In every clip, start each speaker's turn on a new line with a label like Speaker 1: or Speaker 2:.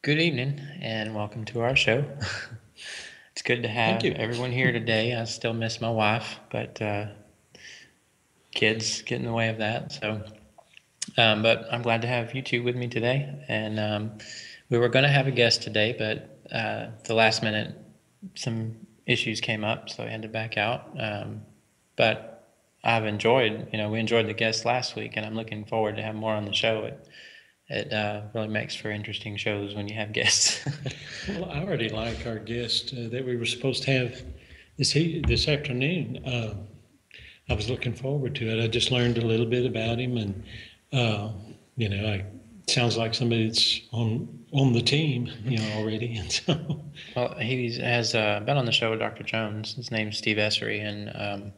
Speaker 1: Good evening and welcome to our show. It's good to
Speaker 2: Thank
Speaker 1: have
Speaker 2: you.
Speaker 1: everyone here today. I still miss my wife, but kids get in the way of that. But I'm glad to have you two with me today. And we were going to have a guest today, but the last minute, some issues came up, so I had to back out. But I've enjoyed, we enjoyed the guest last week, and I'm looking forward to have more on the show. It really makes for interesting shows when you have guests.
Speaker 2: Well, I already like our guest that we were supposed to have this afternoon. I was looking forward to it. I just learned a little bit about him, and uh, it sounds like somebody that's on the team, already. And so,
Speaker 1: Well, he has been on the show with Dr. Jones. His name's Steve Essery, and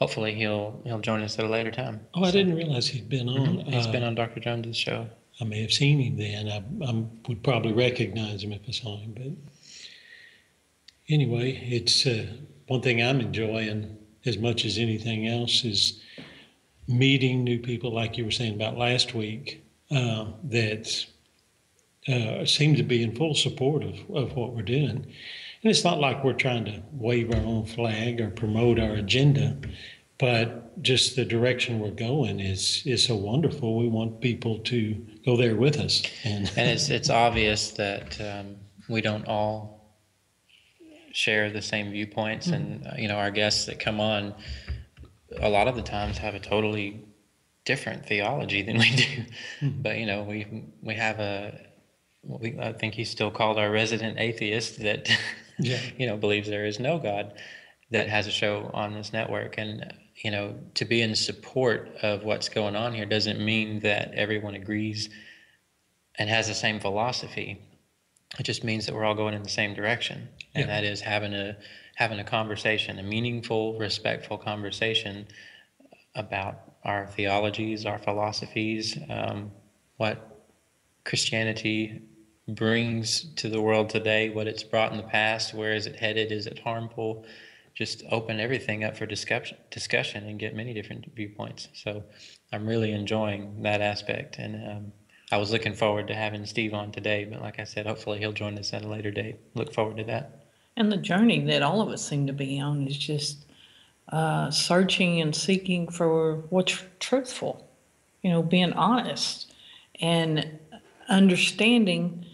Speaker 1: hopefully he'll join us at a later time.
Speaker 2: I didn't realize he'd been on.
Speaker 1: He's been on Dr. Jones's show.
Speaker 2: I may have seen him then. I would probably recognize him if I saw him. But anyway, it's one thing I'm enjoying as much as anything else is meeting new people, like you were saying about last week, that seem to be in full support of what we're doing. And it's not like we're trying to wave our own flag or promote our agenda, but just the direction we're going is so wonderful. We want people to go there with us.
Speaker 1: And it's obvious that we don't all share the same viewpoints, and our guests that come on a lot of the times have a totally different theology than we do. But we have I think he's still called our resident atheist that believes there is no God, that has a show on this network. And to be in support of what's going on here doesn't mean that everyone agrees and has the same philosophy. It just means that we're all going in the same direction, and that is having a conversation, a meaningful, respectful conversation about our theologies, our philosophies, what Christianity brings to the world today, what it's brought in the past, where is it headed, is it harmful? Just open everything up for discussion and get many different viewpoints. So I'm really enjoying that aspect, and I was looking forward to having Steve on today, but like I said, hopefully he'll join us at a later date. Look forward to that.
Speaker 3: And the journey that all of us seem to be on is just searching and seeking for what's truthful, being honest and understanding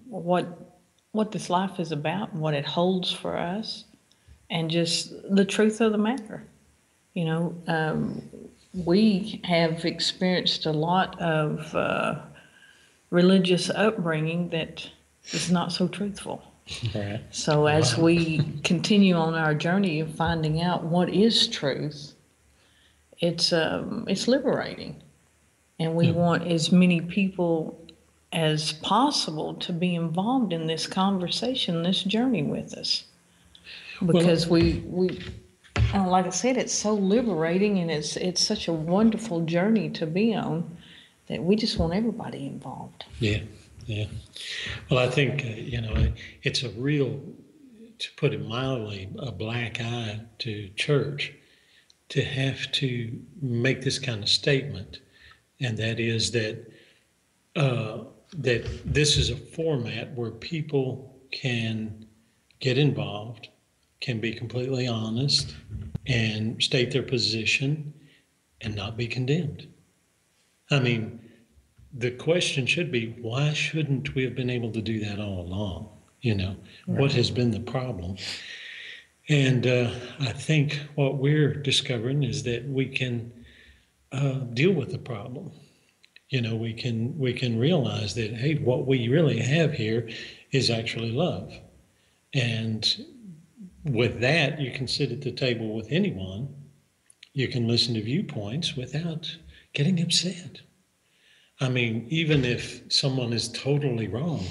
Speaker 3: what this life is about and what it holds for us, and just the truth of the matter. We have experienced a lot of religious upbringing that is not so truthful.
Speaker 1: Right.
Speaker 3: So as we continue on our journey of finding out what is truth, it's liberating, and we want as many people as possible to be involved in this conversation, this journey with us, because we like I said, it's so liberating, and it's such a wonderful journey to be on that we just want everybody involved.
Speaker 2: Yeah. Well, I think, it's a real, to put it mildly, a black eye to church to have to make this kind of statement, and that is that this is a format where people can get involved, can be completely honest, and state their position and not be condemned. I mean, the question should be, why shouldn't we have been able to do that all along? What has been the problem? And I think what we're discovering is that we can deal with the problem. We can realize that, hey, what we really have here is actually love. And with that, you can sit at the table with anyone. You can listen to viewpoints without getting upset. I mean, even if someone is totally wrong,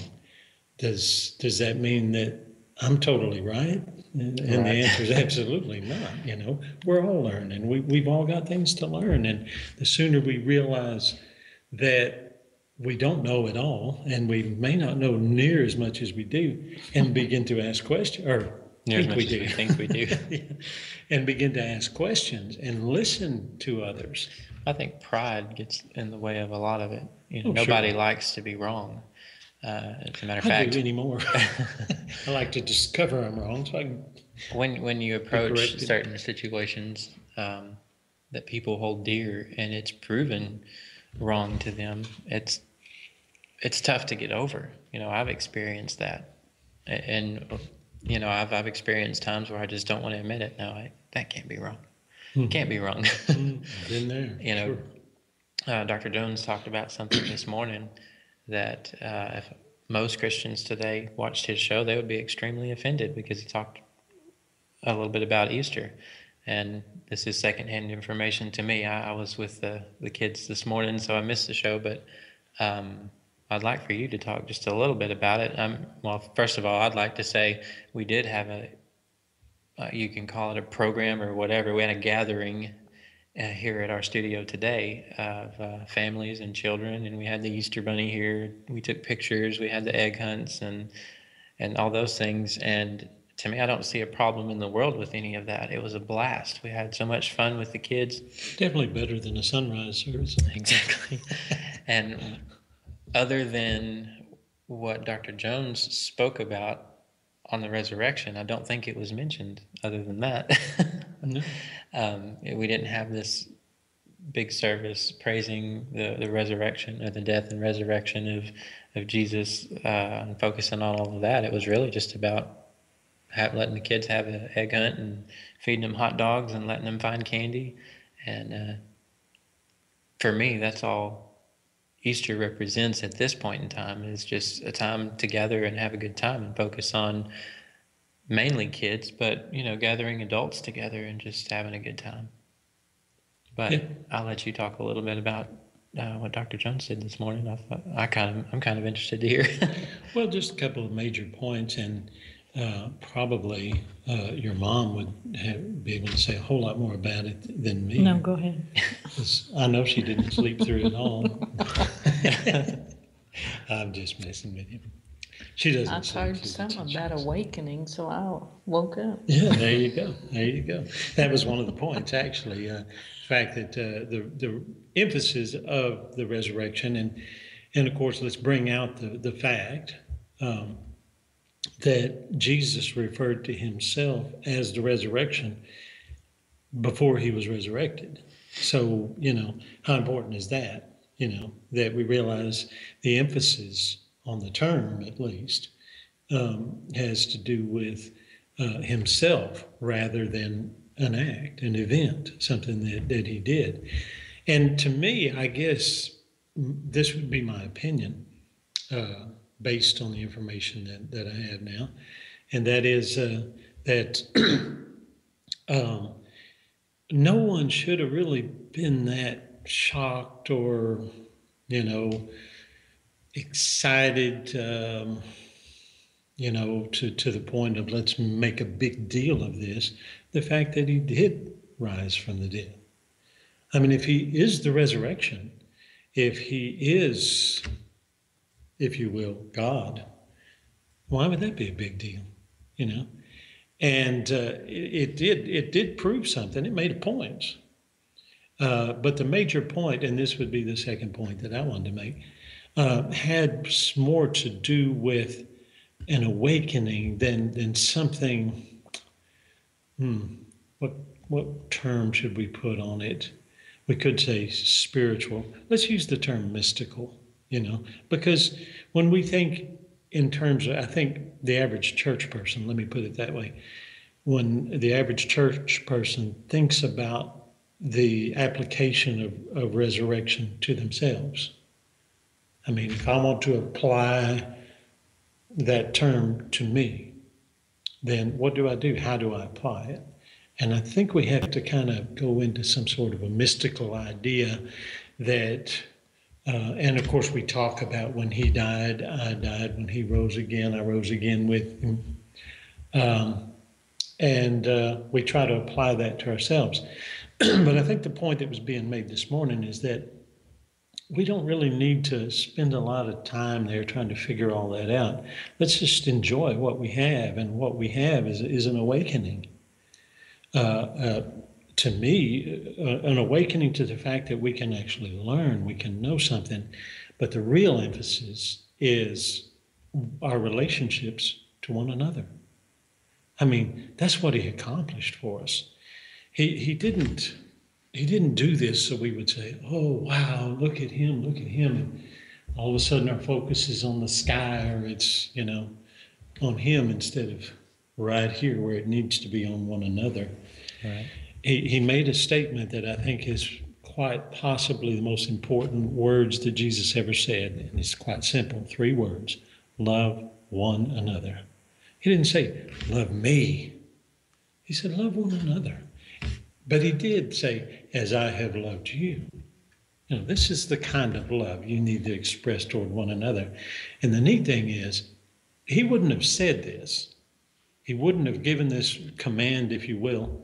Speaker 2: does that mean that I'm totally right? And the answer is absolutely not. We're all learning. We've all got things to learn. And the sooner we realize that we don't know it all, and we may not know near as much as we do, and begin to ask questions, or
Speaker 1: think we do.
Speaker 2: And begin to ask questions and listen to others.
Speaker 1: I think pride gets in the way of a lot of it. Nobody likes to be wrong. As a matter of
Speaker 2: I
Speaker 1: fact,
Speaker 2: do anymore. I like to discover I'm wrong, so I can
Speaker 1: when you approach
Speaker 2: corrected.
Speaker 1: certain situations that people hold dear and it's proven wrong to them, it's tough to get over. I've experienced that, and I've experienced times where I just don't want to admit it. No, that can't be wrong. It can't be wrong.
Speaker 2: Been there. Sure.
Speaker 1: Dr. Jones talked about something this morning that if most Christians today watched his show, they would be extremely offended because he talked a little bit about Easter. And this is secondhand information to me. I was with the kids this morning, so I missed the show, but I'd like for you to talk just a little bit about it. Well, first of all, I'd like to say we did have you can call it a program or whatever. We had a gathering here at our studio today of families and children, and we had the Easter Bunny here. We took pictures. We had the egg hunts and all those things. And to me, I don't see a problem in the world with any of that. It was a blast. We had so much fun with the kids.
Speaker 2: Definitely better than a sunrise service.
Speaker 1: Exactly. And other than what Dr. Jones spoke about on the resurrection, I don't think it was mentioned other than that.
Speaker 2: No.
Speaker 1: We didn't have this big service praising the resurrection or the death and resurrection of Jesus and focusing on all of that. It was really just about letting the kids have an egg hunt and feeding them hot dogs and letting them find candy. And for me, that's all Easter represents at this point in time, is just a time to gather and have a good time and focus on mainly kids, but gathering adults together and just having a good time. But yeah. I'll let you talk a little bit about what Dr. Jones said this morning. I'm kind of interested to hear.
Speaker 2: Well, just a couple of major points, and probably your mom would be able to say a whole lot more about it than me.
Speaker 3: No, go ahead.
Speaker 2: 'Cause I know she didn't sleep through it all. I'm just messing with you. She doesn't.
Speaker 3: I've heard something about awakening, so I woke up.
Speaker 2: Yeah, there you go. There you go. That was one of the points, actually. The fact that the emphasis of the resurrection, and of course, let's bring out the fact that Jesus referred to himself as the resurrection before he was resurrected. So, how important is that? That we realize the emphasis on the term, at least, has to do with himself rather than an act, an event, something that he did. And to me, I guess this would be my opinion, based on the information that I have now, and that is that no one should have really been that shocked or, excited, to the point of let's make a big deal of this, the fact that he did rise from the dead. I mean, if he is the resurrection, if he is, if you will, God, why would that be a big deal? And it did prove something. It made a point. But the major point, and this would be the second point that I wanted to make, had more to do with an awakening than something. What term should we put on it? We could say spiritual. Let's use the term mystical. Because when we think in terms of, I think the average church person, let me put it that way, when the average church person thinks about the application of resurrection to themselves. I mean, if I want to apply that term to me, then what do I do? How do I apply it? And I think we have to kind of go into some sort of a mystical idea that, and of course we talk about when he died, I died. When he rose again, I rose again with him. And we try to apply that to ourselves. But I think the point that was being made this morning is that we don't really need to spend a lot of time there trying to figure all that out. Let's just enjoy what we have, and what we have is an awakening. To me, an awakening to the fact that we can actually learn, we can know something, but the real emphasis is our relationships to one another. I mean, that's what he accomplished for us. He didn't do this so we would say, "Oh wow, look at him, and all of a sudden our focus is on the sky, or it's on him instead of right here where it needs to be on one another.
Speaker 1: Right.
Speaker 2: He made a statement that I think is quite possibly the most important words that Jesus ever said, and it's quite simple, 3 words: love one another. He didn't say, love me. He said, love one another. But he did say, as I have loved you. This is the kind of love you need to express toward one another. And the neat thing is, he wouldn't have said this. He wouldn't have given this command, if you will,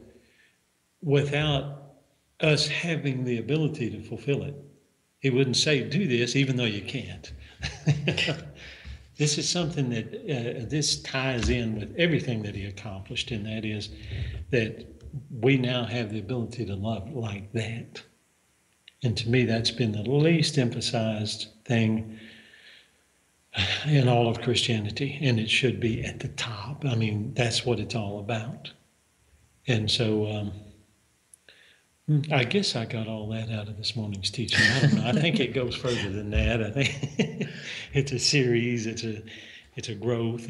Speaker 2: without us having the ability to fulfill it. He wouldn't say, do this, even though you can't. This is something that this ties in with everything that he accomplished, and that is that we now have the ability to love like that. And to me, that's been the least emphasized thing in all of Christianity, and it should be at the top. I mean, that's what it's all about. And so I guess I got all that out of this morning's teaching. I don't know. I think it goes further than that. I think it's a series. It's a growth.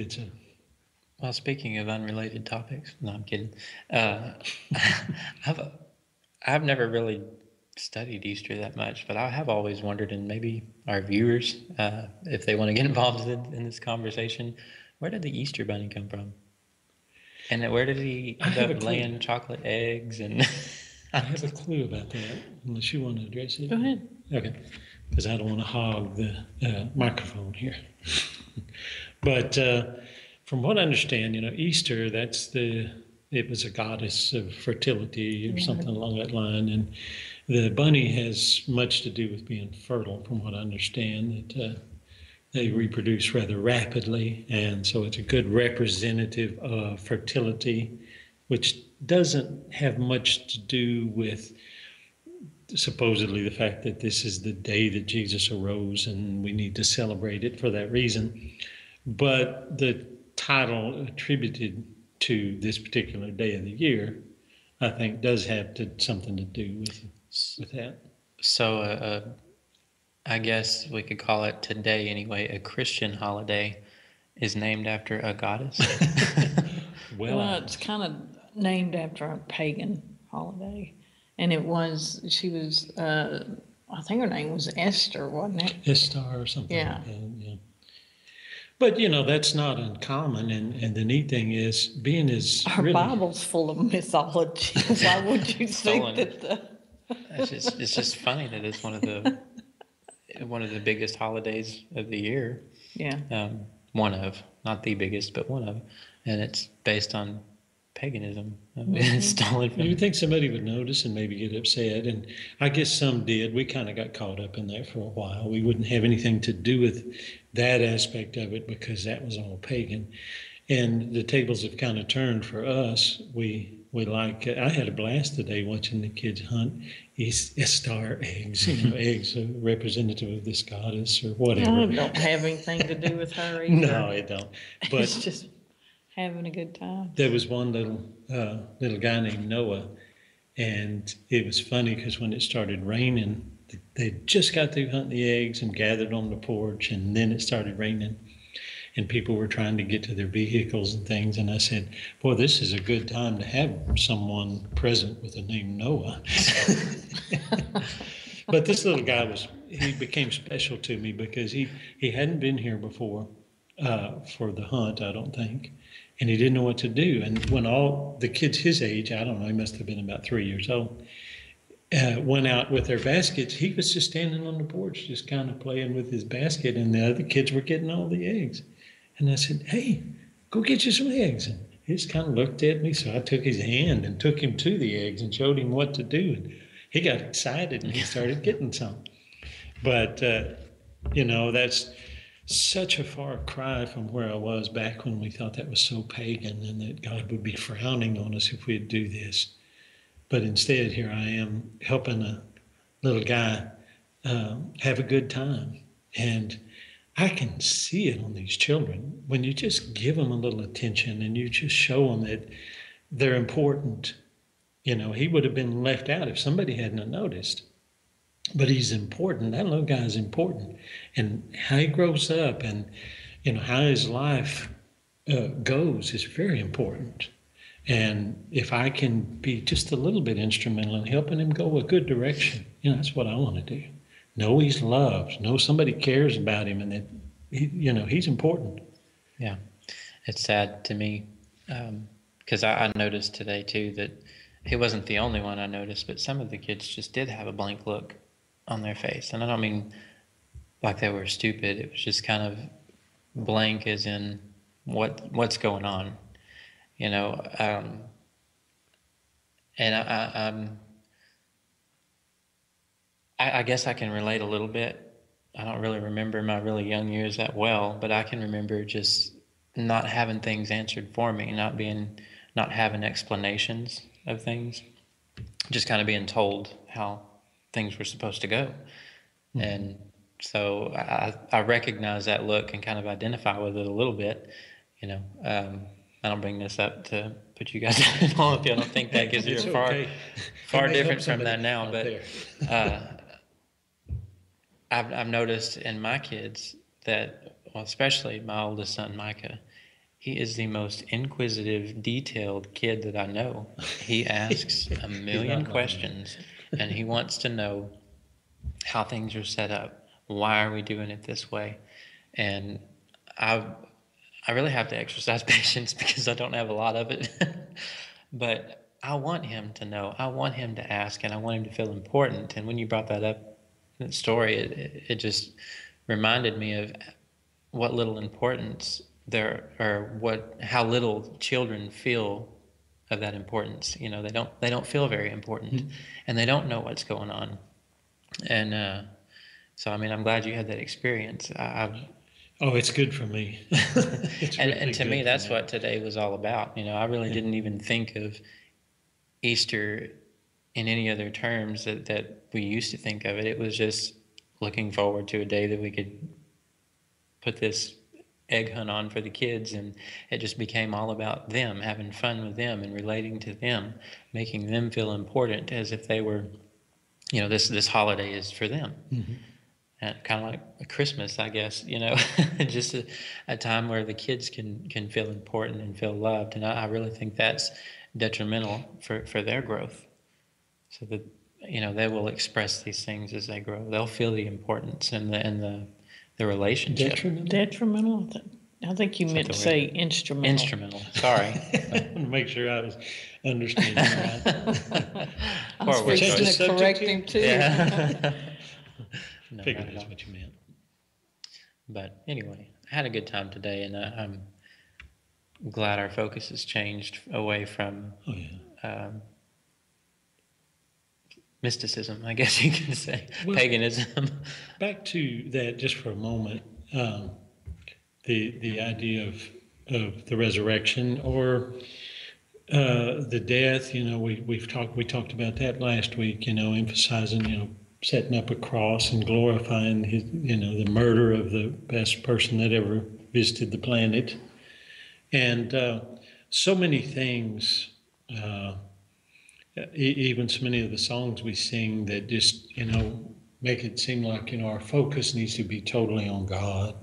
Speaker 1: Well, speaking of unrelated topics, no, I'm kidding. I've never really studied Easter that much, but I have always wondered, and maybe our viewers, if they want to get involved in this conversation, where did the Easter bunny come from? And where did he end up laying chocolate eggs? And
Speaker 2: I have a clue about that, unless you want to address it.
Speaker 3: Go ahead.
Speaker 2: Okay, because I don't want to hog the microphone here. But from what I understand, Easter, it was a goddess of fertility or something along that line, and the bunny has much to do with being fertile, from what I understand, that they reproduce rather rapidly, and so it's a good representative of fertility, which doesn't have much to do with supposedly the fact that this is the day that Jesus arose and we need to celebrate it for that reason. But the title attributed to this particular day of the year, I think, does have something to do with that.
Speaker 1: So I guess we could call it today anyway, a Christian holiday is named after a goddess.
Speaker 3: Well, it's kind of named after a pagan holiday. And she was, I think her name was Esther, wasn't it?
Speaker 2: Esther or something
Speaker 3: Yeah.
Speaker 2: like that, yeah. But, that's not uncommon. And the neat thing is, being as
Speaker 3: Our Bible's full of mythology. Why would you think that
Speaker 1: It's just funny that it's one of the biggest holidays of the year.
Speaker 3: Yeah.
Speaker 1: One of, not the biggest, but one of, and it's based on paganism. It's stolen from.
Speaker 2: You would think somebody would notice and maybe get upset, and I guess some did. We kind of got caught up in that for a while. We wouldn't have anything to do with that aspect of it because that was all pagan. And the tables have kind of turned for us. We like. I had a blast today watching the kids hunt Estar eggs. Eggs representative of this goddess or whatever.
Speaker 3: It don't have anything to do with her either.
Speaker 2: No, it don't. But
Speaker 3: It's just having a good time.
Speaker 2: there was one little guy named Noah, and it was funny because when it started raining, they just got through hunting the eggs and gathered on the porch, and then it started raining. And people were trying to get to their vehicles and things. And I said, boy, this is a good time to have someone present with the name Noah. But this little guy he became special to me because he hadn't been here before for the hunt, I don't think. And he didn't know what to do. And when all the kids his age, I don't know, he must have been about 3 years old, went out with their baskets, he was just standing on the porch, just kind of playing with his basket. And the other kids were getting all the eggs. And I said, hey, go get you some eggs. And he just kind of looked at me. So I took his hand and took him to the eggs and showed him what to do. And he got excited and he started getting some. But, that's such a far cry from where I was back when we thought that was so pagan and that God would be frowning on us if we'd do this. But instead, here I am helping a little guy have a good time. And I can see it on these children when you just give them a little attention and you just show them that they're important. He would have been left out if somebody hadn't noticed. But he's important. That little guy is important. And how he grows up and, how his life goes is very important. And if I can be just a little bit instrumental in helping him go a good direction, that's what I want to do. Know he's loved. Know somebody cares about him and that, he's important.
Speaker 1: Yeah. It's sad to me because I noticed today, too, that he wasn't the only one I noticed, but some of the kids just did have a blank look on their face. And I don't mean like they were stupid. It was just kind of blank as in what's going on. And I guess I can relate a little bit. I don't really remember my really young years that well, but I can remember just not having things answered for me, not having explanations of things, just kind of being told how things were supposed to go. Mm-hmm. And so I recognize that look and kind of identify with it a little bit. I don't bring this up to put you guys on if you don't think that, because you're far different from that now. But I've noticed in my kids that, well, especially my oldest son, Micah, he is the most inquisitive, detailed kid that I know. He asks a million questions, and he wants to know how things are set up. Why are we doing it this way? And I really have to exercise patience because I don't have a lot of it. But I want him to know. I want him to ask, and I want him to feel important. And when you brought that up, that story, it just reminded me of what little importance there, or how little children feel of that importance. They don't feel very important, mm-hmm. and they don't know what's going on. And so, I'm glad you had that experience.
Speaker 2: It's good for me.
Speaker 1: And to me, that's what today was all about. I really didn't even think of Easter in any other terms that we used to think of it. It was just looking forward to a day that we could put this egg hunt on for the kids, and it just became all about them, having fun with them and relating to them, making them feel important, as if they were, this holiday is for them. Mm-hmm. And kind of like a Christmas, I guess, just a time where the kids can feel important and feel loved. And I really think that's detrimental for their growth. So that, they will express these things as they grow. They'll feel the importance and the relationship.
Speaker 3: Detrimental? I think you meant to say instrumental.
Speaker 1: Instrumental, sorry.
Speaker 2: I want to make sure I was understanding right.
Speaker 3: I was fixing to correct him too.
Speaker 1: Yeah. No,
Speaker 2: figured that's what you meant.
Speaker 1: But anyway, I had a good time today, and I'm glad our focus has changed away from mysticism, I guess you can say, paganism.
Speaker 2: Back to that just for a moment, the idea of the resurrection or the death. We talked about that last week. Emphasizing setting up a cross and glorifying his, the murder of the best person that ever visited the planet. And so many things, even so many of the songs we sing that just, make it seem like, our focus needs to be totally on God,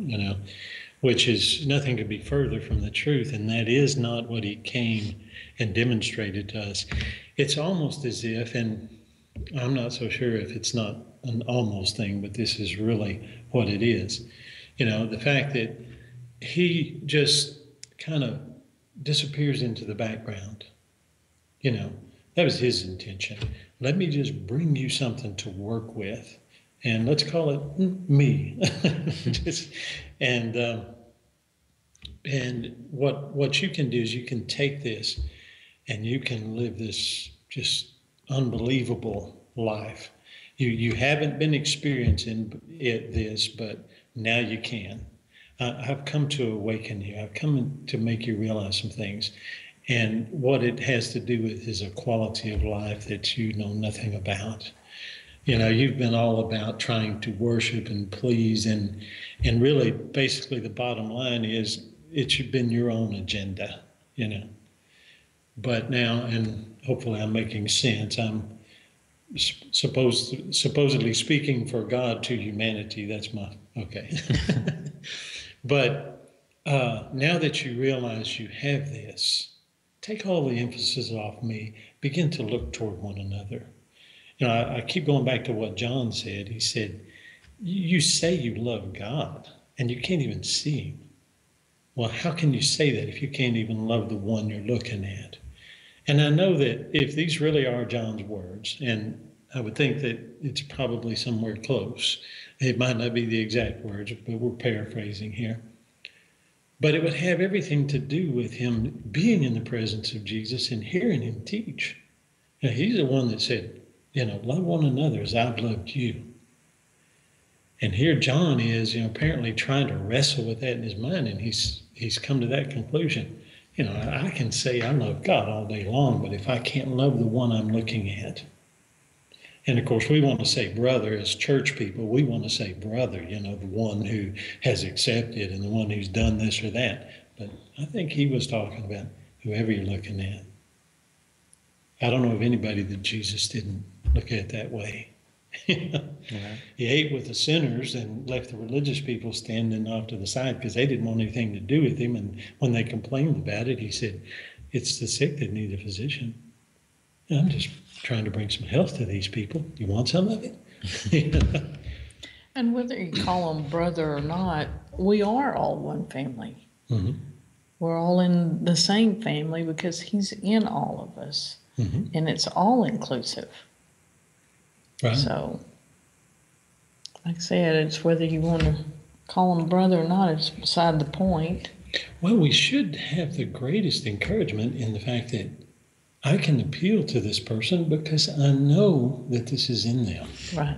Speaker 2: which is nothing could be further from the truth. And that is not what he came and demonstrated to us. It's almost as if, and I'm not so sure if it's not an almost thing, but this is really what it is. The fact that he just kind of disappears into the background. That was his intention. Let me just bring you something to work with, and let's call it me. And what you can do is you can take this and you can live this just unbelievable life. You haven't been experiencing this, but now you can. I've come to awaken you. I've come to make you realize some things. And what it has to do with is a quality of life that you know nothing about. You know, you've been all about trying to worship and please, and really, basically, the bottom line is it's been your own agenda, you know. But now, and hopefully, I'm making sense. I'm supposedly speaking for God to humanity. That's my okay. But now that you realize you have this, take all the emphasis off me. Begin to look toward one another. You know, I keep going back to what John said. He said, you say you love God and you can't even see him. Well, how can you say that if you can't even love the one you're looking at? And I know that if these really are John's words, and I would think that it's probably somewhere close, it might not be the exact words, but we're paraphrasing here. But it would have everything to do with him being in the presence of Jesus and hearing him teach. Now, he's the one that said, you know, love one another as I've loved you. And here John is, you know, apparently trying to wrestle with that in his mind, and he's come to that conclusion. You know, I can say I love God all day long, but if I can't love the one I'm looking at, and of course we want to say brother as church people, we want to say brother, you know, the one who has accepted and the one who's done this or that. But I think he was talking about whoever you're looking at. I don't know of anybody that Jesus didn't look at that way. Yeah. He ate with the sinners and left the religious people standing off to the side because they didn't want anything to do with him. And when they complained about it, he said, it's the sick that need a physician. And I'm just trying to bring some health to these people. You want some of it?
Speaker 3: And whether you call them brother or not, we are all one family.
Speaker 2: Mm-hmm.
Speaker 3: We're all in the same family because he's in all of us.
Speaker 2: Mm-hmm.
Speaker 3: And it's all inclusive.
Speaker 2: Right.
Speaker 3: So, like I said, it's whether you want to call him brother or not, it's beside the point.
Speaker 2: Well, we should have the greatest encouragement in the fact that I can appeal to this person because I know that this is in them.
Speaker 3: Right,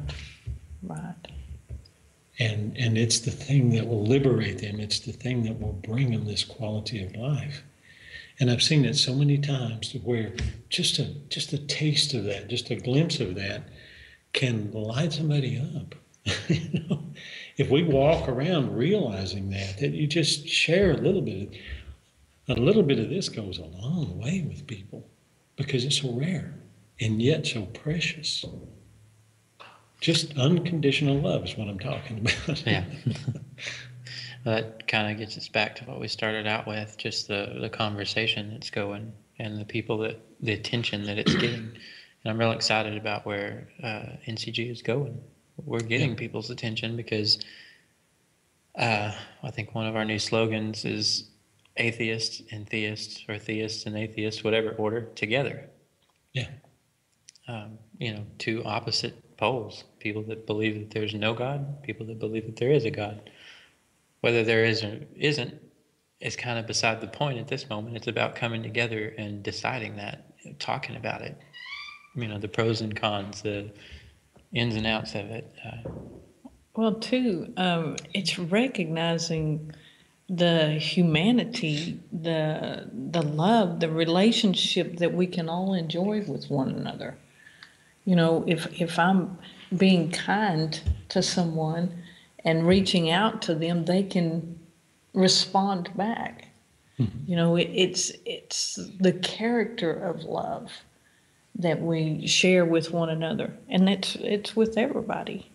Speaker 3: right.
Speaker 2: And it's the thing that will liberate them. It's the thing that will bring them this quality of life. And I've seen it so many times where just a taste of that, just a glimpse of that, can light somebody up. You know, if we walk around realizing that you just share a little bit of this goes a long way with people because it's so rare and yet so precious. Just unconditional love is what I'm talking about.
Speaker 1: Yeah. That kind of gets us back to what we started out with, just the conversation that's going and the attention that it's getting. And I'm real excited about where NCG is going. We're getting people's attention because I think one of our new slogans is atheists and theists, or theists and atheists, whatever order, together.
Speaker 2: Yeah.
Speaker 1: You know, two opposite poles, people that believe that there's no God, people that believe that there is a God. Whether there is or isn't is kind of beside the point at this moment. It's about coming together and deciding that, talking about it. You know, the pros and cons, the ins and outs of it.
Speaker 3: Well, too, it's recognizing the humanity, the love, the relationship that we can all enjoy with one another. You know, if I'm being kind to someone and reaching out to them, they can respond back. Mm-hmm. You know, it's the character of love that we share with one another, and it's with everybody.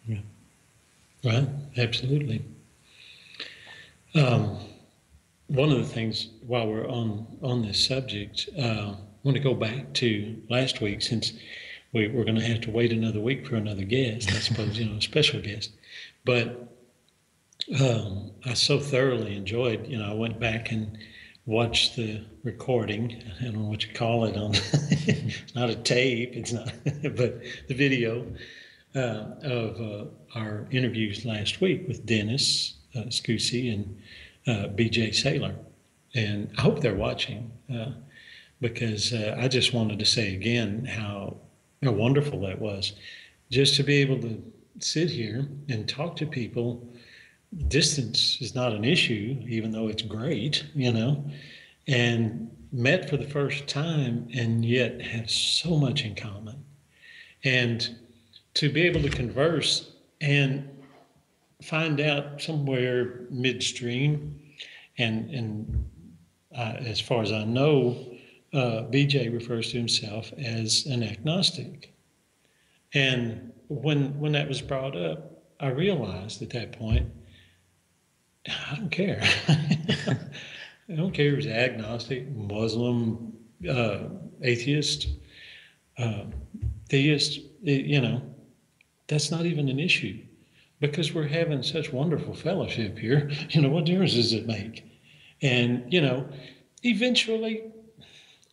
Speaker 2: Yeah. Right, absolutely. One of the things while we're on this subject, I want to go back to last week, since we're going to have to wait another week for another guest, I suppose, a special guest. But I so thoroughly enjoyed, I went back and watched the recording. I don't know what you call it on. It's not a tape. It's not, but the video of our interviews last week with Dennis Scusi and B.J. Saylor, and I hope they're watching because I just wanted to say again how wonderful that was, just to be able to sit here and talk to people. Distance is not an issue, even though it's great, and met for the first time and yet have so much in common. And to be able to converse and find out somewhere midstream, and as far as I know, BJ refers to himself as an agnostic. And when that was brought up, I realized at that point, I don't care. I don't care if it's agnostic, Muslim, atheist, theist, that's not even an issue because we're having such wonderful fellowship here. What difference does it make? And, eventually,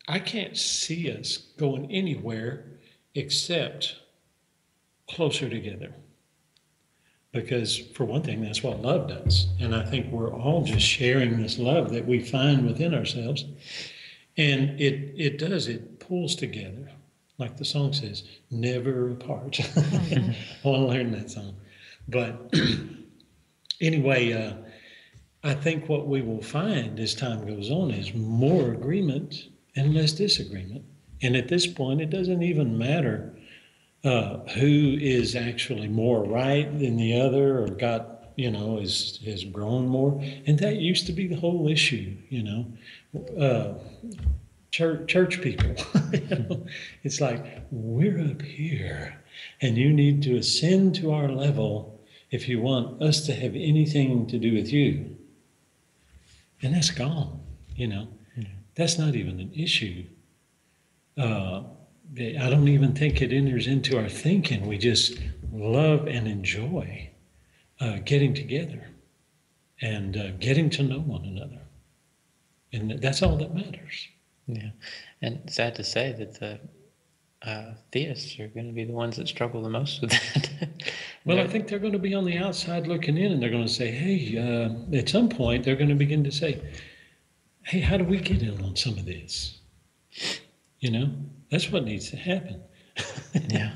Speaker 2: I can't see us going anywhere except closer together. Because, for one thing, that's what love does. And I think we're all just sharing this love that we find within ourselves. And it does, it pulls together. Like the song says, never apart. I want to learn that song. But anyway, I think what we will find as time goes on is more agreement and less disagreement. And at this point, it doesn't even matter who is actually more right than the other or has grown more. And that used to be the whole issue, church people. It's like, we're up here and you need to ascend to our level if you want us to have anything to do with you. And that's gone, That's not even an issue. I don't even think it enters into our thinking. We just love and enjoy getting together and getting to know one another. And that's all that matters.
Speaker 1: Yeah. And sad to say that the theists are going to be the ones that struggle the most with that.
Speaker 2: Well, I think they're going to be on the outside looking in, and they're going to say, hey, at some point, they're going to begin to say, hey, how do we get in on some of this? That's what needs to happen.
Speaker 1: Yeah.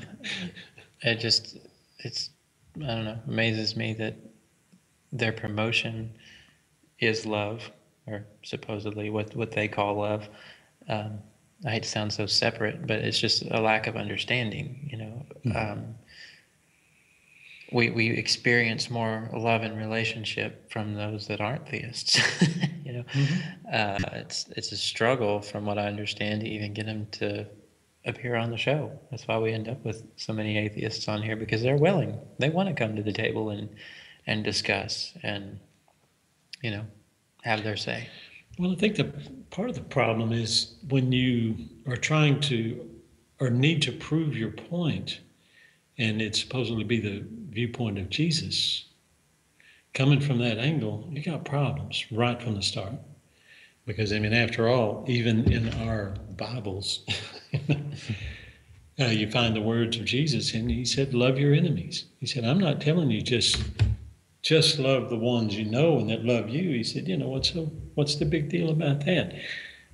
Speaker 1: I don't know, amazes me that their promotion is love, or supposedly what they call love. I hate to sound so separate, but it's just a lack of understanding, Mm-hmm. We experience more love and relationship from those that aren't theists. Mm-hmm. It's a struggle, from what I understand, to even get them to appear on the show. That's why we end up with so many atheists on here, because they're willing. They want to come to the table and discuss and have their say.
Speaker 2: Well, I think part of the problem is when you are trying to or need to prove your point, and it's supposedly be the viewpoint of Jesus, coming from that angle, you got problems right from the start. Because, after all, even in our Bibles, you find the words of Jesus, and he said, love your enemies. He said, I'm not telling you just love the ones you know and that love you. He said, what's the big deal about that?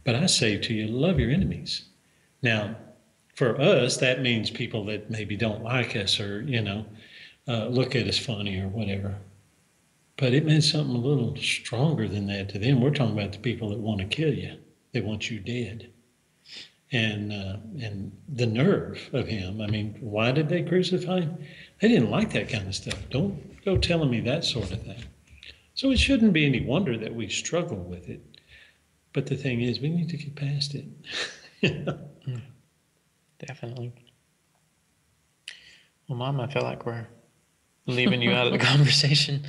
Speaker 2: But I say to you, love your enemies. Now, for us, that means people that maybe don't like us or, look at us funny or whatever. But it meant something a little stronger than that to them. We're talking about the people that want to kill you. They want you dead. And the nerve of him. Why did they crucify him? They didn't like that kind of stuff. Don't go telling me that sort of thing. So it shouldn't be any wonder that we struggle with it. But the thing is, we need to get past it.
Speaker 1: Definitely. Well, Mom, I feel like we're leaving you out of the conversation.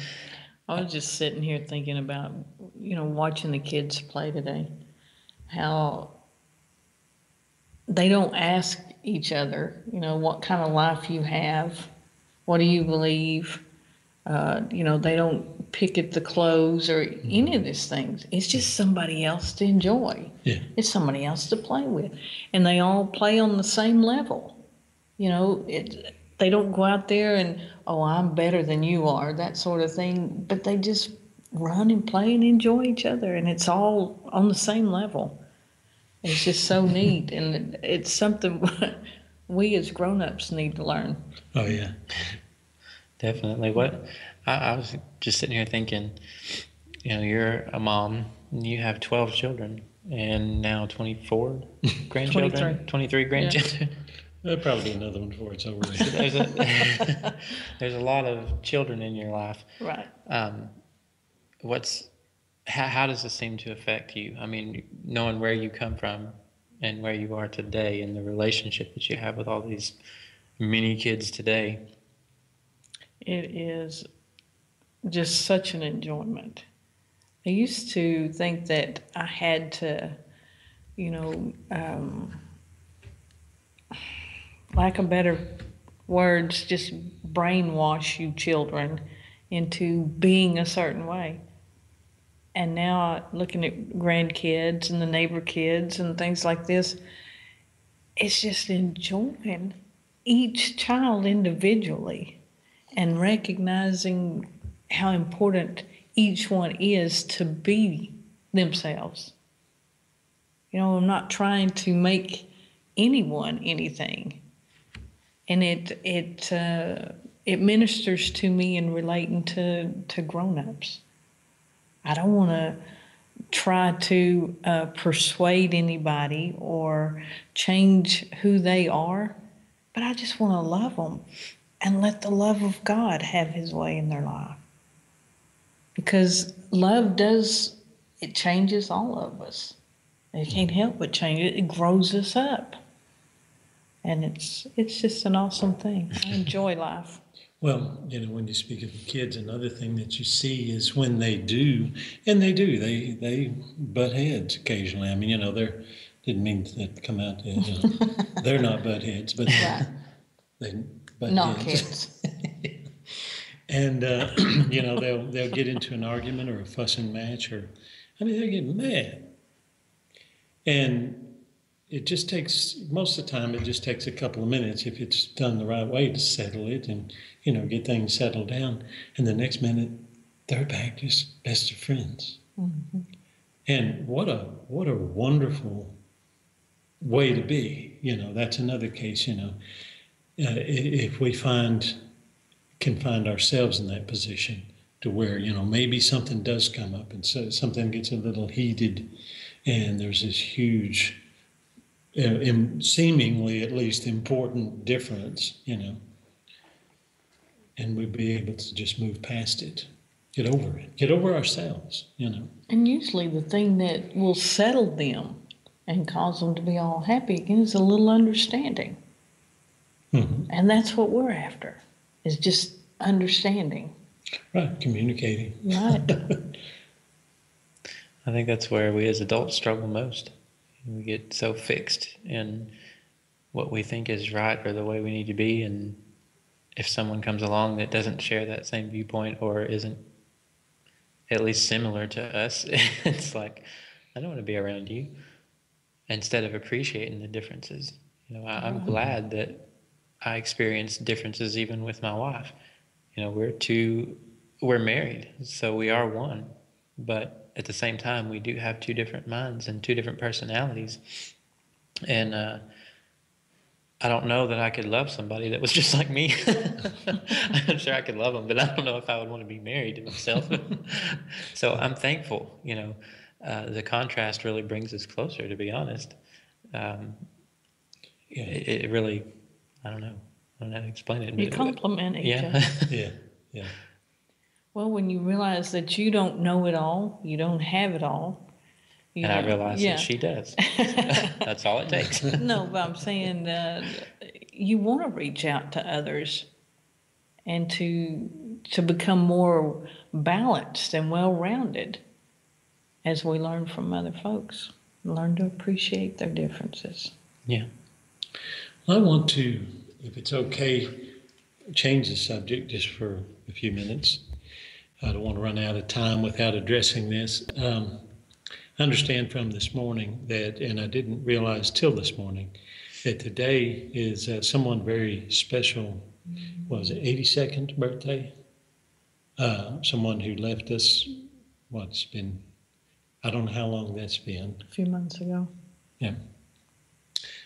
Speaker 3: I was just sitting here thinking about, watching the kids play today, how they don't ask each other, what kind of life you have, what do you believe, they don't pick at the clothes or any of these things. It's just somebody else to enjoy.
Speaker 2: Yeah.
Speaker 3: It's somebody else to play with. And they all play on the same level. They don't go out there and, I'm better than you are, that sort of thing. But they just run and play and enjoy each other. And it's all on the same level. It's just so neat. And it's something we as grown-ups need to learn.
Speaker 2: Oh, yeah.
Speaker 1: Definitely. I was just sitting here thinking, you're a mom, and you have 12 children, and now 24 grandchildren, 23 grandchildren.
Speaker 2: That'll probably be another one before it's over.
Speaker 1: There's a lot of children in your life.
Speaker 3: Right.
Speaker 1: How does this seem to affect you? I mean, knowing where you come from and where you are today and the relationship that you have with all these mini kids today.
Speaker 3: It is just such an enjoyment. I used to think that I had to, lack of better words, just brainwash you children into being a certain way. And now looking at grandkids and the neighbor kids and things like this, it's just enjoying each child individually and recognizing how important each one is to be themselves. I'm not trying to make anyone anything. And it ministers to me in relating to grown-ups. I don't want to try to persuade anybody or change who they are, but I just want to love them and let the love of God have his way in their life. Because love it changes all of us. It can't help but change it. It grows us up. And it's just an awesome thing. I enjoy life.
Speaker 2: Well, when you speak of the kids, another thing that you see is when they do, and they butt heads occasionally. I mean, didn't mean to come out, they're not butt heads, but
Speaker 3: Right.
Speaker 2: they butt
Speaker 3: Not
Speaker 2: heads.
Speaker 3: kids.
Speaker 2: And, they'll get into an argument or a fuss and match, they're getting mad. And it just takes, most of the time, it just takes a couple of minutes if it's done the right way to settle it and, get things settled down. And the next minute, they're back just best of friends. Mm-hmm. And what a wonderful way to be. That's another case, if we can find ourselves in that position to where, maybe something does come up and so something gets a little heated and there's this huge, seemingly at least important difference, and we'd be able to just move past it, get over ourselves,
Speaker 3: And usually the thing that will settle them and cause them to be all happy again is a little understanding. Mm-hmm. And that's what we're after, is just understanding.
Speaker 2: Right, communicating.
Speaker 3: Right.
Speaker 1: I think that's where we as adults struggle most. We get so fixed in what we think is right or the way we need to be, and if someone comes along that doesn't share that same viewpoint or isn't at least similar to us, it's like, I don't want to be around you, instead of appreciating the differences. I'm glad that I experienced differences even with my wife. We're married, so we are one, but at the same time, we do have two different minds and two different personalities. And I don't know that I could love somebody that was just like me. I'm sure I could love them, but I don't know if I would want to be married to myself. So I'm thankful, the contrast really brings us closer, to be honest. It really, I don't know how to explain it.
Speaker 3: You complement each other.
Speaker 2: Yeah.
Speaker 3: Well, when you realize that you don't know it all, you don't have it all.
Speaker 1: And I realize that she does. That's all it takes.
Speaker 3: No, but I'm saying you want to reach out to others and to become more balanced and well-rounded as we learn from other folks. Learn to appreciate their differences.
Speaker 1: Yeah.
Speaker 2: I want to, if it's okay, change the subject just for a few minutes. I don't want to run out of time without addressing this. I understand from this morning that, and I didn't realize till this morning, that today is someone very special. Was it 82nd birthday? Someone who left us, it's been, I don't know how long that's been.
Speaker 3: A few months ago.
Speaker 2: Yeah.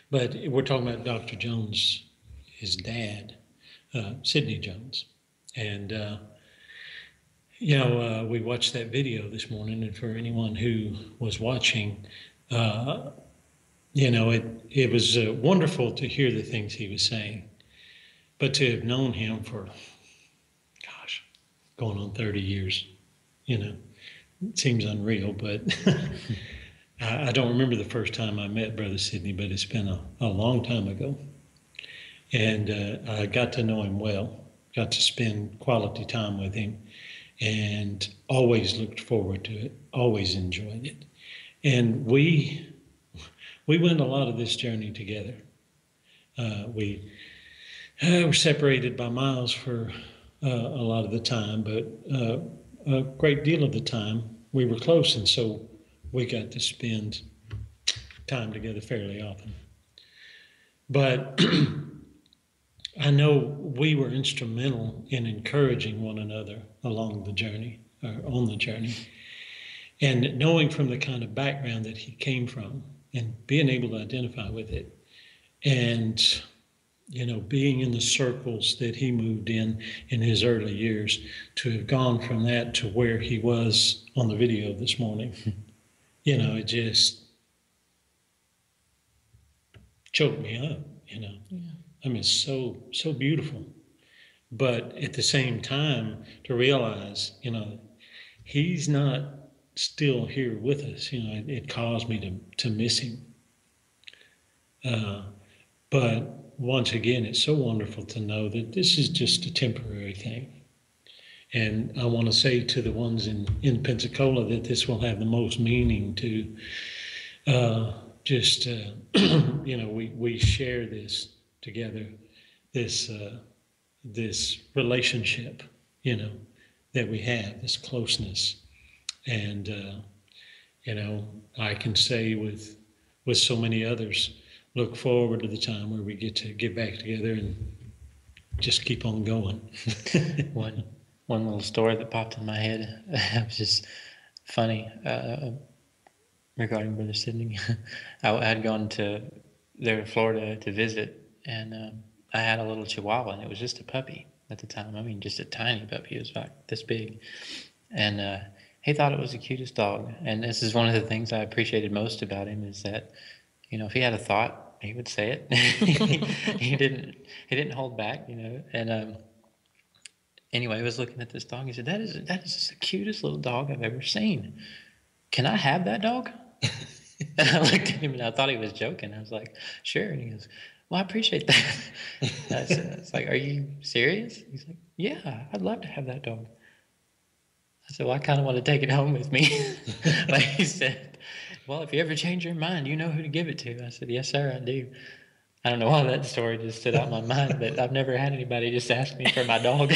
Speaker 2: But we're talking about Dr. Jones, his dad, Sidney Jones. And, we watched that video this morning, and for anyone who was watching, it was wonderful to hear the things he was saying, but to have known him for, gosh, going on 30 years, it seems unreal, but I don't remember the first time I met Brother Sidney, but it's been a long time ago. And I got to know him well, got to spend quality time with him, and always looked forward to it, always enjoyed it. And we went a lot of this journey together. We were separated by miles for a lot of the time, but a great deal of the time we were close, and so we got to spend time together fairly often. But I know we were instrumental in encouraging one another along the journey, or on the journey, and knowing from the kind of background that he came from and being able to identify with it, and being in the circles that he moved in his early years, to have gone from that to where he was on the video this morning, it just choked me up,
Speaker 3: Yeah.
Speaker 2: I mean, so beautiful. But at the same time, to realize, he's not still here with us. It caused me to miss him. But once again, it's so wonderful to know that this is just a temporary thing. And I want to say to the ones in Pensacola that this will have the most meaning to we share this together, this relationship, that we have, this closeness. And, I can say with so many others, look forward to the time where we get to get back together and just keep on going.
Speaker 1: One little story that popped in my head, it was just funny, regarding Brother Sidney. I had gone there to Florida to visit, and I had a little Chihuahua, and it was just a puppy at the time. I mean, just a tiny puppy. It was like this big. And he thought it was the cutest dog. And this is one of the things I appreciated most about him, is that, if he had a thought, he would say it. He didn't hold back, And anyway, I was looking at this dog. He said, that is just the cutest little dog I've ever seen. Can I have that dog? And I looked at him and I thought he was joking. I was like, sure. And he goes, well, I appreciate that. I said, it's like, are you serious? He's like, yeah, I'd love to have that dog. I said, well, I kind of want to take it home with me. But he said, well, if you ever change your mind, you know who to give it to. I said, yes, sir, I do. I don't know why that story just stood out in my mind, but I've never had anybody just ask me for my dog.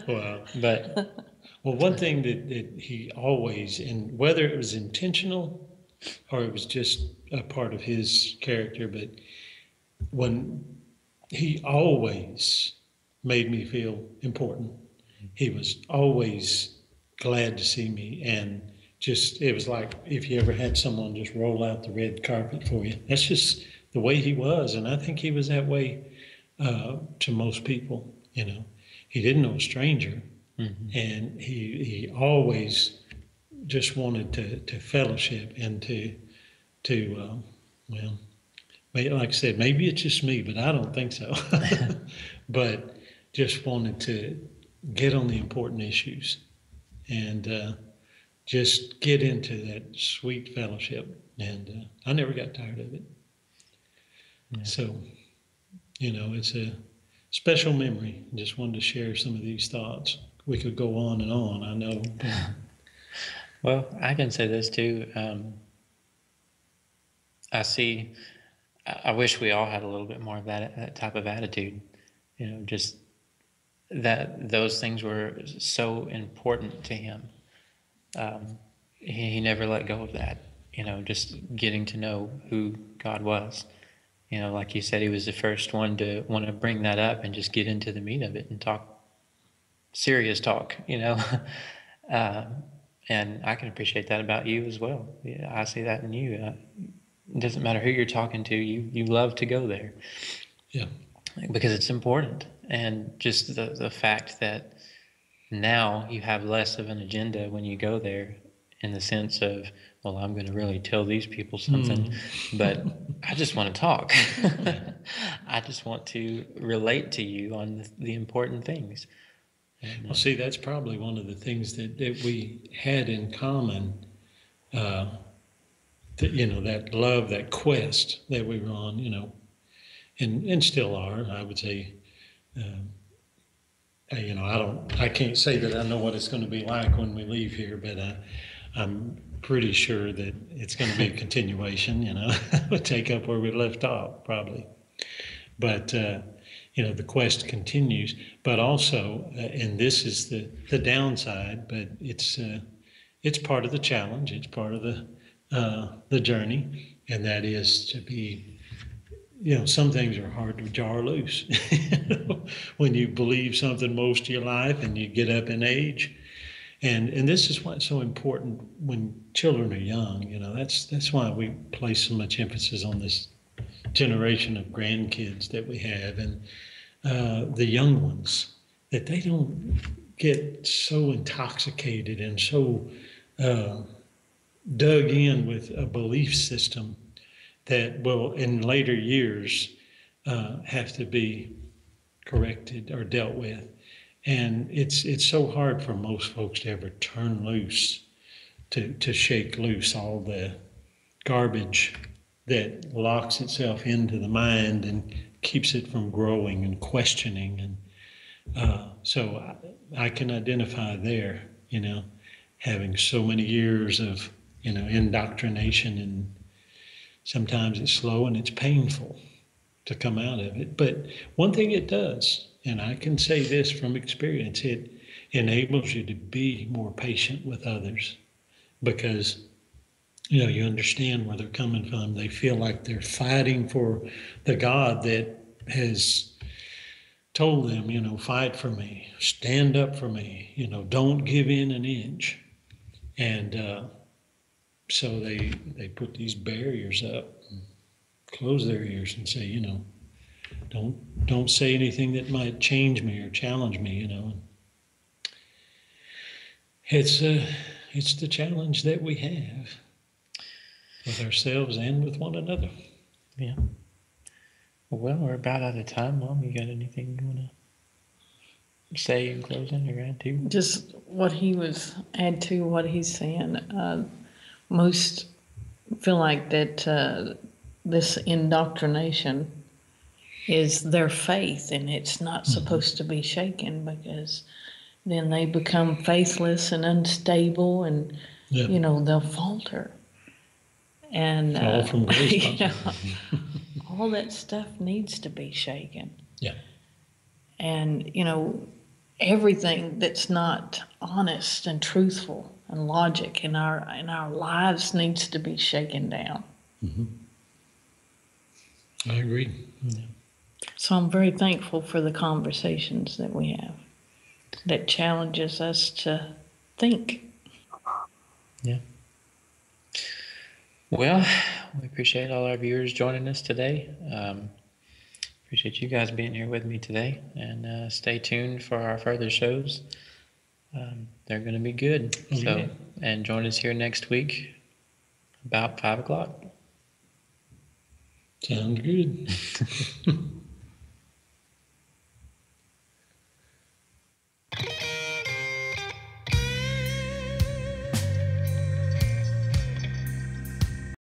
Speaker 2: Wow.
Speaker 1: But
Speaker 2: well, one thing that he always, and whether it was intentional or it was just a part of his character, but when he always made me feel important, he was always glad to see me, and it was like if you ever had someone just roll out the red carpet for you. That's just the way he was, and I think he was that way to most people. He didn't know a stranger, and he always just wanted to fellowship and to like I said, maybe it's just me, but I don't think so. But just wanted to get on the important issues and just get into that sweet fellowship. And I never got tired of it. Yeah. So, it's a special memory. Just wanted to share some of these thoughts. We could go on and on, I know.
Speaker 1: Well, I can say this too. I wish we all had a little bit more of that type of attitude. Just that those things were so important to him. He never let go of that, just getting to know who God was. Like you said, he was the first one to want to bring that up and just get into the meat of it and talk serious talk, and I can appreciate that about you as well. Yeah, I see that in you. It doesn't matter who you're talking to, you love to go there.
Speaker 2: Yeah.
Speaker 1: Because it's important. And just the fact that now you have less of an agenda when you go there in the sense of, well, I'm going to really tell these people something, but I just want to talk. I just want to relate to you on the important things. And,
Speaker 2: Well, see, that's probably one of the things that we had in common. That love, that quest that we were on, and still are. I would say, I can't say that I know what it's going to be like when we leave here, but I'm pretty sure that it's going to be a continuation. We'll take up where we left off, probably. But the quest continues. But also, and this is the downside, but it's part of the challenge. It's part of the journey, and that is to be. Some things are hard to jar loose. When you believe something most of your life and you get up in age. And this is why it's so important when children are young. That's why we place so much emphasis on this generation of grandkids that we have, and the young ones, that they don't get so intoxicated and so dug in with a belief system that will, in later years, have to be corrected or dealt with. And it's so hard for most folks to ever turn loose, to shake loose all the garbage that locks itself into the mind and keeps it from growing and questioning. And so I can identify there, having so many years of, indoctrination, and sometimes it's slow and it's painful to come out of it. But one thing it does, and I can say this from experience, it enables you to be more patient with others, because you understand where they're coming from. They feel like they're fighting for the God that has told them, fight for me, stand up for me, don't give in an inch. And so they put these barriers up, and close their ears and say, don't say anything that might change me or challenge me, It's the challenge that we have with ourselves and with one another.
Speaker 1: Yeah. Well, we're about out of time, Mom. You got anything you want to say in closing or add to?
Speaker 3: Just add to what he's saying. Most feel like that this indoctrination is their faith, and it's not supposed to be shaken, because then they become faithless and unstable, and they'll falter. And
Speaker 2: fall from grace.
Speaker 3: All that stuff needs to be shaken.
Speaker 2: Yeah.
Speaker 3: And everything that's not honest and truthful and logic in our lives needs to be shaken down.
Speaker 2: Mm-hmm. I agree.
Speaker 3: Yeah. So I'm very thankful for the conversations that we have that challenges us to think.
Speaker 1: Yeah. Well, we appreciate all our viewers joining us today. Appreciate you guys being here with me today, and stay tuned for our further shows. They're going to be good. So, and join us here next week about 5 o'clock.
Speaker 2: Sounds good.